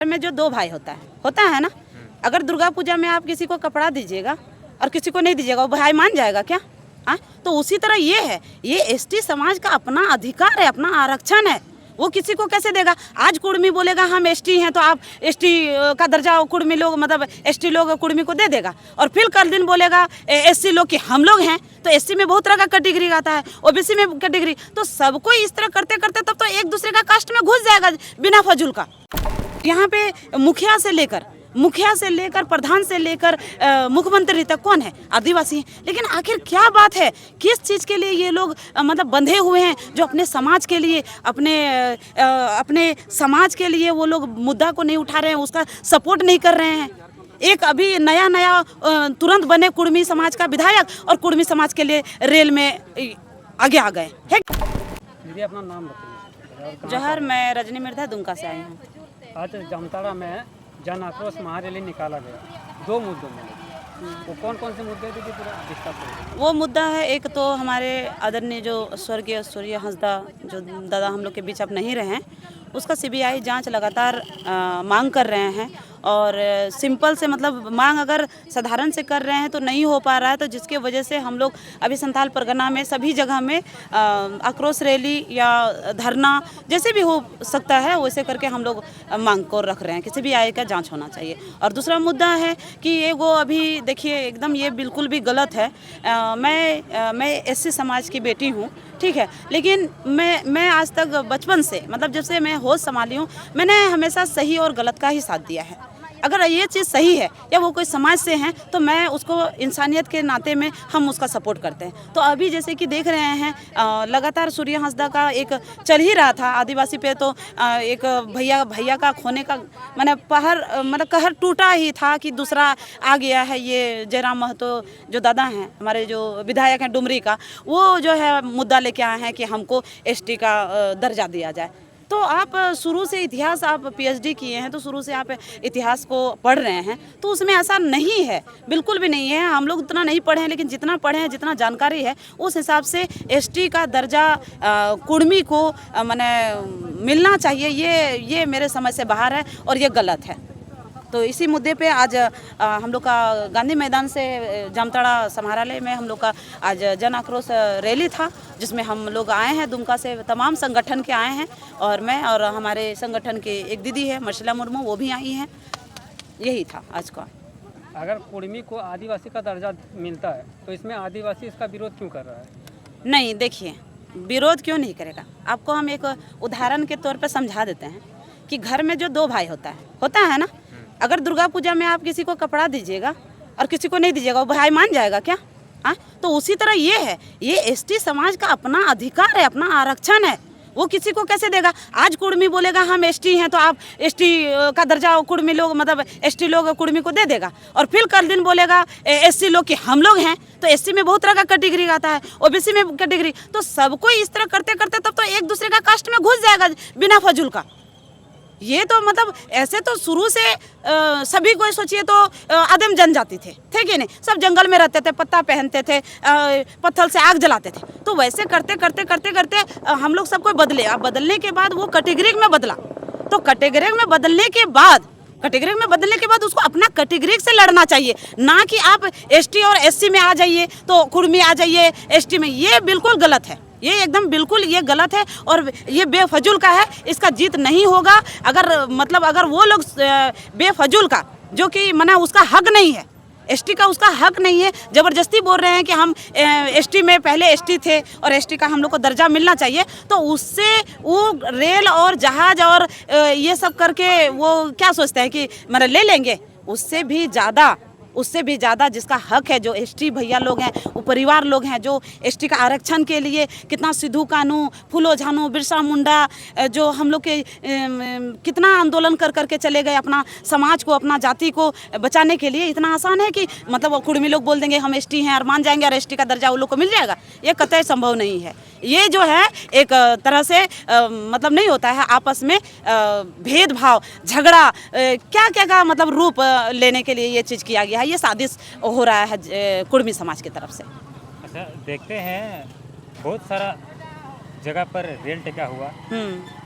में जो दो भाई होता है ना। अगर दुर्गा पूजा में आप किसी को कपड़ा दीजिएगा और किसी को नहीं दीजिएगा, वो भाई मान जाएगा क्या? हाँ, तो उसी तरह ये है, ये एसटी समाज का अपना अधिकार है, अपना आरक्षण है, वो किसी को कैसे देगा? आज कुर्मी बोलेगा हम एसटी हैं तो आप एसटी का दर्जा कुर्मी लोग मतलब एसटी लोग कुर्मी को दे देगा, और फिर कल दिन बोलेगा एससी लोग कि हम लोग हैं। तो एससी में बहुत तरह का कैटेगरी आता है, ओबीसी में कैटेगरी, तो सबको इस तरह करते करते तब तो एक दूसरे का कास्ट में घुस जाएगा बिना फजूल का। यहाँ पे मुखिया से लेकर प्रधान से लेकर मुख्यमंत्री तक कौन है? आदिवासी हैं। लेकिन आखिर क्या बात है, किस चीज़ के लिए ये लोग मतलब बंधे हुए हैं, जो अपने समाज के लिए अपने समाज के लिए वो लोग मुद्दा को नहीं उठा रहे हैं, उसका सपोर्ट नहीं कर रहे हैं। एक अभी नया तुरंत बने कुर्मी समाज का विधायक और कुर्मी समाज के लिए रेल में आगे आ गए है। दीदी अपना नाम बताइए। जौहर, मैं रजनी मिर्धा दुमका से आई हूँ। आज जामताड़ा में जन आक्रोश महारैली निकाला गया 2 मुद्दों में, वो कौन से मुद्दे थे पूरा डिस्कस करेंगे? वो मुद्दा है, एक तो हमारे आदरणीय जो स्वर्गीय सूर्य हंसदा जो दादा हम लोग के बीच अब नहीं रहे हैं, उसका सीबीआई जांच लगातार मांग कर रहे हैं। और सिंपल से मतलब मांग अगर साधारण से कर रहे हैं तो नहीं हो पा रहा है, तो जिसके वजह से हम लोग अभी संथाल परगना में सभी जगह में आक्रोश रैली या धरना जैसे भी हो सकता है वैसे करके हम लोग मांग को रख रहे हैं कि सीबीआई का जांच होना चाहिए। और दूसरा मुद्दा है कि ये वो अभी देखिए एकदम ये बिल्कुल भी गलत है। मैं एससी समाज की बेटी हूँ, ठीक है, लेकिन मैं आज तक बचपन से मतलब जब से मैं होश संभाली हूँ, मैंने हमेशा सही और गलत का ही साथ दिया है। अगर ये चीज़ सही है या वो कोई समाज से हैं तो मैं उसको इंसानियत के नाते में हम उसका सपोर्ट करते हैं। तो अभी जैसे कि देख रहे हैं लगातार सूर्य हंसदा का एक चल ही रहा था आदिवासी पे, तो एक भैया का खोने का मैंने कहर टूटा ही था कि दूसरा आ गया है। ये जयराम महतो जो दादा हैं हमारे जो विधायक हैं डुमरी का, वो जो है मुद्दा लेके आए हैं कि हमको एसटी का दर्जा दिया जाए। तो आप शुरू से इतिहास, आप पीएचडी किए हैं तो शुरू से आप इतिहास को पढ़ रहे हैं, तो उसमें ऐसा नहीं है, बिल्कुल भी नहीं है। हम लोग उतना नहीं पढ़े हैं, लेकिन जितना पढ़े हैं, जितना जानकारी है उस हिसाब से एसटी का दर्जा कुर्मी को माने मिलना चाहिए, ये मेरे समझ से बाहर है और ये गलत है। तो इसी मुद्दे पे आज हम लोग का गांधी मैदान से जामताड़ा समाहरणालय में हम लोग का आज जन आक्रोश रैली था, जिसमें हम लोग आए हैं दुमका से, तमाम संगठन के आए हैं, और मैं और हमारे संगठन के एक दीदी है मर्शिला मुर्मू, वो भी आई हैं। यही था आज का। अगर कुर्मी को आदिवासी का दर्जा मिलता है तो इसमें आदिवासी इसका विरोध क्यों कर रहा है? नहीं, देखिए विरोध क्यों नहीं करेगा, आपको हम एक उदाहरण के तौर पर समझा देते हैं कि घर में जो दो भाई होता है ना। अगर दुर्गा पूजा में आप किसी को कपड़ा दीजिएगा और किसी को नहीं दीजिएगा, वो भाई मान जाएगा क्या? हाँ, तो उसी तरह ये है, ये एसटी समाज का अपना अधिकार है, अपना आरक्षण है, वो किसी को कैसे देगा? आज कुर्मी बोलेगा हम एसटी हैं तो आप एसटी का दर्जा कुर्मी लोग मतलब एसटी लोग कुर्मी को दे देगा, और फिर कल दिन बोलेगा एससी लोग कि हम लोग हैं। तो एससी में बहुत तरह का कैटेगरी आता है, ओबीसी में कैटेगरी, तो सबको इस तरह करते करते तब तो एक दूसरे का कास्ट में घुस जाएगा बिना फजूल का। ये तो मतलब ऐसे तो शुरू से सभी को सोचिए तो आदिम जनजाति थे कि नहीं, सब जंगल में रहते थे, पत्ता पहनते थे, पत्थर से आग जलाते थे। तो वैसे करते करते हम लोग सबको बदले। अब बदलने के बाद वो कैटेगरी में बदला, तो कैटेगरी में बदलने के बाद उसको अपना कैटेगरी से लड़ना चाहिए, ना कि आप एसटी और एससी में आ जाइए तो कुर्मी आ जाइए एसटी में। ये बिल्कुल गलत है, ये एकदम बिल्कुल ये गलत है और ये बेफजूल का है, इसका जीत नहीं होगा। अगर वो लोग बेफजूल का जो कि मना उसका हक नहीं है, एसटी का उसका हक नहीं है, ज़बरदस्ती बोल रहे हैं कि हम एसटी में पहले एसटी थे और एसटी का हम लोग को दर्जा मिलना चाहिए, तो उससे वो रेल और जहाज़ और ये सब करके वो क्या सोचते हैं कि मतलब ले लेंगे। उससे भी ज़्यादा जिसका हक है, जो एसटी भैया लोग हैं, वो परिवार लोग हैं जो एसटी का आरक्षण के लिए कितना सिद्धू कानू, फूलो झानू, बिरसा मुंडा, जो हम लोग के कितना आंदोलन कर करके चले गए अपना समाज को, अपना जाति को बचाने के लिए। इतना आसान है कि मतलब कुर्मी लोग बोल देंगे हम एसटी हैं और मान जाएंगे और एसटी का दर्जा उन लोग को मिल जाएगा, ये कतई संभव नहीं है। ये जो है एक तरह से मतलब नहीं होता है, आपस में भेदभाव, झगड़ा क्या का मतलब रूप लेने के लिए ये चीज़ किया गया है। ये साजिश हो रहा है कुर्मी समाज की तरफ से। अच्छा, देखते हैं बहुत सारा जगह पर रेल टिका हुआ,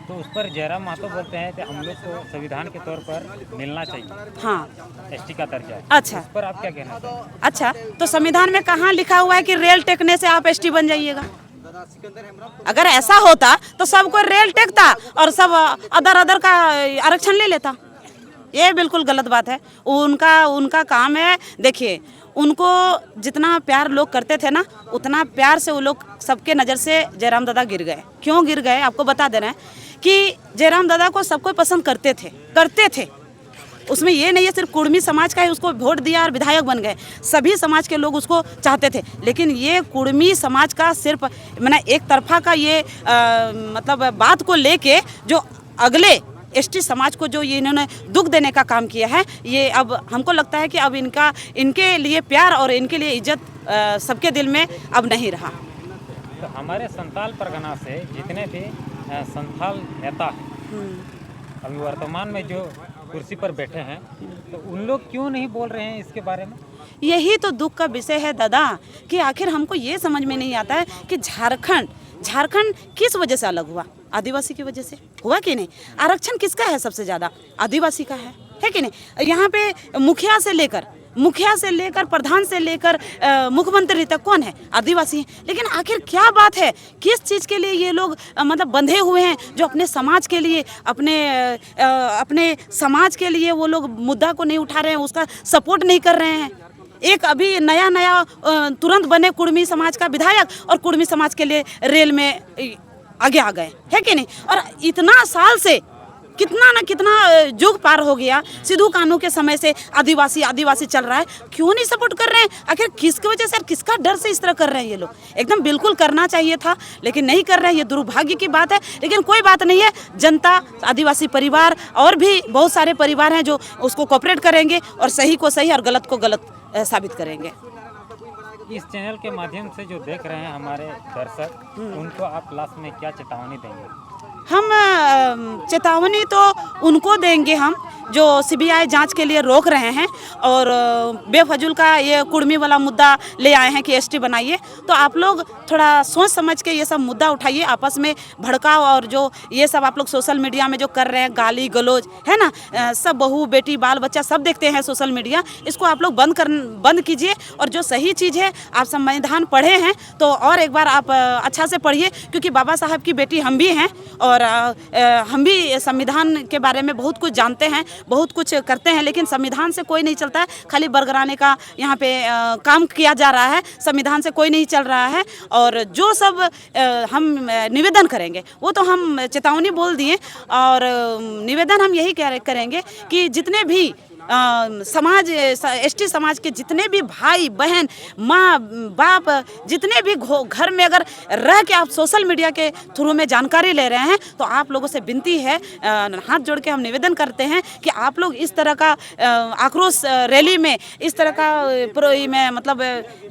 तो उस पर जयराम महतो बोलते हैं कि हम लोग को संविधान के तौर पर मिलना चाहिए हाँ। एसटी का दर्जा। अच्छा। उस पर आप क्या कहना चाहेंगे? अच्छा, तो संविधान में कहाँ लिखा हुआ है कि रेल टेकने से आप एसटी बन जाइएगा? अगर ऐसा होता तो सबको रेल टेकता और सब अदर अदर का आरक्षण ले लेता। ये बिल्कुल गलत बात है। उनका काम है, देखिए उनको जितना प्यार लोग करते थे ना, उतना प्यार से वो लोग सबके नज़र से जयराम दादा गिर गए। क्यों गिर गए आपको बता दे रहे हैं कि जयराम दादा को सबको पसंद करते थे। उसमें ये नहीं है सिर्फ कुर्मी समाज का ही उसको वोट दिया और विधायक बन गए, सभी समाज के लोग उसको चाहते थे। लेकिन ये कुर्मी समाज का सिर्फ मैंने एक तरफा का ये मतलब बात को लेके जो अगले एसटी समाज को जो ये इन्होंने दुख देने का काम किया है, ये अब हमको लगता है कि अब इनके लिए प्यार और इनके लिए इज्जत सबके दिल में अब नहीं रहा। तो हमारे संथाल परगना से जितने भी संथाल नेता हैं अभी वर्तमान में जो कुर्सी पर बैठे हैं, तो उन लोग क्यों नहीं बोल रहे हैं इसके बारे में? यही तो दुख का विषय है दादा कि आखिर हमको ये समझ में नहीं आता है कि झारखंड किस वजह से अलग हुआ? आदिवासी की वजह से हुआ कि नहीं? आरक्षण किसका है सबसे ज़्यादा? आदिवासी का है कि नहीं? यहाँ पे मुखिया से लेकर प्रधान से लेकर मुख्यमंत्री तक कौन है? आदिवासी हैं। लेकिन आखिर क्या बात है, किस चीज़ के लिए ये लोग मतलब बंधे हुए हैं जो अपने समाज के लिए अपने समाज के लिए वो लोग मुद्दा को नहीं उठा रहे हैं, उसका सपोर्ट नहीं कर रहे हैं? एक अभी नया तुरंत बने कुर्मी समाज का विधायक और कुर्मी समाज के लिए रेल में आगे आ गए, है कि नहीं? और इतना साल से कितना ना कितना युग पार हो गया, सिद्धू कान्हू के समय से आदिवासी चल रहा है, क्यों नहीं सपोर्ट कर रहे हैं? आखिर किसकी वजह से, किसका डर से इस तरह कर रहे हैं ये लोग? एकदम बिल्कुल करना चाहिए था लेकिन नहीं कर रहे हैं, ये दुर्भाग्य की बात है। लेकिन कोई बात नहीं है, जनता, आदिवासी परिवार और भी बहुत सारे परिवार हैं जो उसको कोऑपरेट करेंगे और सही को सही और गलत को गलत साबित करेंगे। इस चैनल के माध्यम से जो देख रहे हैं हमारे दर्शक, उनको आप लास्ट में क्या चेतावनी देंगे? हम चेतावनी तो उनको देंगे हम जो सीबीआई जांच के लिए रोक रहे हैं और बेफजूल का ये कुर्मी वाला मुद्दा ले आए हैं कि एसटी बनाइए। तो आप लोग थोड़ा सोच समझ के ये सब मुद्दा उठाइए, आपस में भड़काव और जो ये सब आप लोग सोशल मीडिया में जो कर रहे हैं, गाली गलौज है ना, सब बहू बेटी बाल बच्चा सब देखते हैं सोशल मीडिया, इसको आप लोग बंद कीजिए। और जो सही चीज़ है, आप संविधान पढ़े हैं तो और एक बार आप अच्छा से पढ़िए, क्योंकि बाबा साहब की बेटी हम भी हैं और हम भी संविधान के बारे में बहुत कुछ जानते हैं, बहुत कुछ करते हैं। लेकिन संविधान से कोई नहीं चलता है, खाली बरगराने का यहाँ पे काम किया जा रहा है, संविधान से कोई नहीं चल रहा है। और जो सब हम निवेदन करेंगे वो तो हम चेतावनी बोल दिए, और निवेदन हम यही करेंगे कि जितने भी समाज एसटी समाज के जितने भी भाई बहन माँ बाप जितने भी घर में अगर रह के आप सोशल मीडिया के थ्रू में जानकारी ले रहे हैं, तो आप लोगों से विनती है, हाथ जोड़ के हम निवेदन करते हैं कि आप लोग इस तरह का आक्रोश रैली में, इस तरह का में मतलब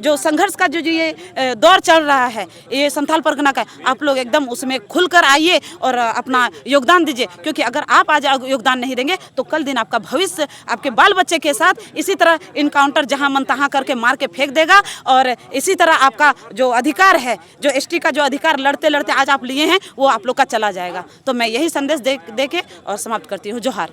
जो संघर्ष का जो ये दौर चल रहा है, ये संथाल परगना का, आप लोग एकदम उसमें खुलकर आइए और अपना योगदान दीजिए। क्योंकि अगर आप आज योगदान नहीं देंगे तो कल दिन आपका भविष्य आपके बाल बच्चे के साथ इसी तरह इनकाउंटर जहां मन तहां करके मार के फेंक देगा। और इसी तरह आपका जो अधिकार है, जो एसटी का जो अधिकार लड़ते लड़ते आज आप लिए हैं, वो आप लोग का चला जाएगा। तो मैं यही संदेश दे के और समाप्त करती हूँ। जोहार।